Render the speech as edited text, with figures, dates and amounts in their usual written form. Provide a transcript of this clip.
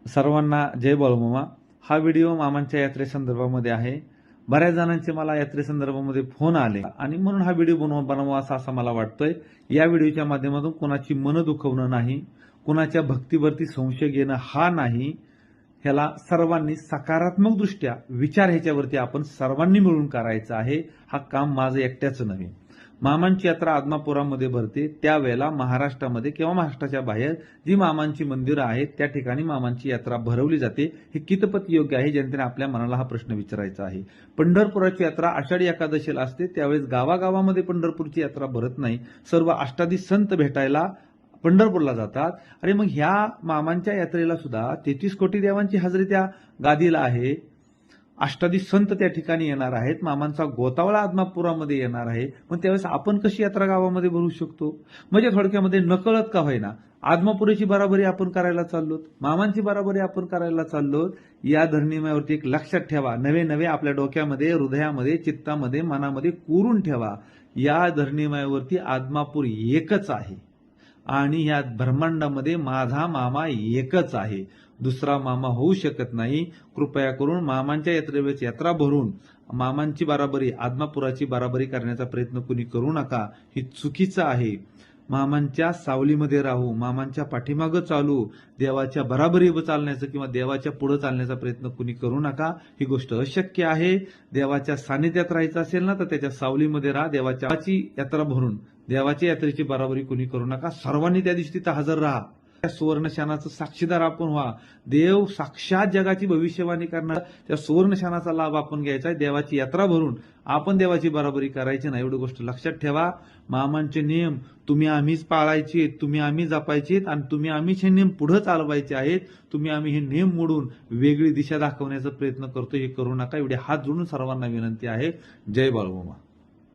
सर्वांना जय बाळूमामा. हा व्हिडिओ मामांच्या यात्रेसंदर्भामध्ये आहे. बऱ्याच जणांचे मला यात्रेसंदर्भामध्ये फोन आले आणि म्हणून हा व्हिडिओ बनवावा असा मला वाटतोय. या व्हिडिओच्या माध्यमातून कोणाची मन दुखवणं नाही, कोणाच्या भक्तीवरती संशय घेणं हा नाही. ह्याला सर्वांनी सकारात्मक दृष्ट्या विचार ह्याच्यावरती आपण सर्वांनी मिळून करायचं आहे. हा काम माझं एकट्याचं नव्हे. मामांची यात्रा आदमापुरामध्ये भरते त्यावेळेला महाराष्ट्रामध्ये किंवा महाराष्ट्राच्या बाहेर जी मामांची मंदिरं आहेत त्या ठिकाणी मामांची यात्रा भरवली जाते. हे कितपत योग्य आहे, जनतेने आपल्या मनाला हा प्रश्न विचारायचा आहे. पंढरपुराची यात्रा आषाढी एकादशीला असते, त्यावेळेस गावागावामध्ये पंढरपूरची यात्रा भरत नाही. सर्व अष्टादीस संत भेटायला पंढरपूरला जातात. आणि मग ह्या मामांच्या यात्रेला सुद्धा 33 कोटी देवांची हजेरी त्या गादीला आहे. अष्टादीस संत त्या ठिकाणी येणार आहेत. मामांचा गोतावळा आदमापुरामध्ये येणार आहे. पण त्यावेळेस आपण कशी यात्रा गावामध्ये भरू शकतो? म्हणजे थोडक्यामध्ये नकळत का होईना आदमापुराची बराबरी आपण करायला चाललोत, मामांची बराबरी आपण करायला चाललोत. या धर्मीमायावरती एक लक्षात ठेवा, नवे नवे आपल्या डोक्यामध्ये, हृदयामध्ये, चित्तामध्ये, मनामध्ये कोरून ठेवा. या धर्मीमायावरती आदमापूर एकच आहे आणि या ब्रह्मांडामध्ये माझा मामा एकच आहे. दुसरा मामा होऊ शकत नाही. कृपया करून मामांच्या यात्रेवेळेस यात्रा भरून मामांची बराबरी, आदमापुराची बराबरी करण्याचा प्रयत्न कुणी करू नका. ही चुकीचं आहे. मामांच्या सावलीमध्ये राहू, मामांच्या पाठीमागं चालू, देवाच्या बराबरी चालण्याचं किंवा देवाच्या पुढे चालण्याचा प्रयत्न कुणी करू नका. ही गोष्ट अशक्य आहे. देवाच्या सानिध्यात राहायचं असेल ना तर त्याच्या सावलीमध्ये राहा. देवाची यात्रा भरून देवाच्या यात्रेची बराबरी कुणी करू नका. सर्वांनी त्या दिवशी तिथं हजर राहा. त्या सुवर्णशानाचं साक्षीदार आपण व्हा. देव साक्षात जगाची भविष्यवाणी करणार त्या सुवर्णशानाचा लाभ आपण घ्यायचा आहे. देवाची यात्रा भरून आपण देवाची बराबरी करायची नाही, एवढी गोष्ट लक्षात ठेवा. मामांचे नियम तुम्ही आम्हीच पाळायचे, तुम्ही आम्ही जपायचे आणि तुम्ही आम्हीच हे नियम पुढे चालवायचे आहेत. तुम्ही आम्ही हे नियम मोडून वेगळी दिशा दाखवण्याचा प्रयत्न करतो, हे करू नका. एवढे हात जोडून सर्वांना विनंती आहे. जय बाळूमामा.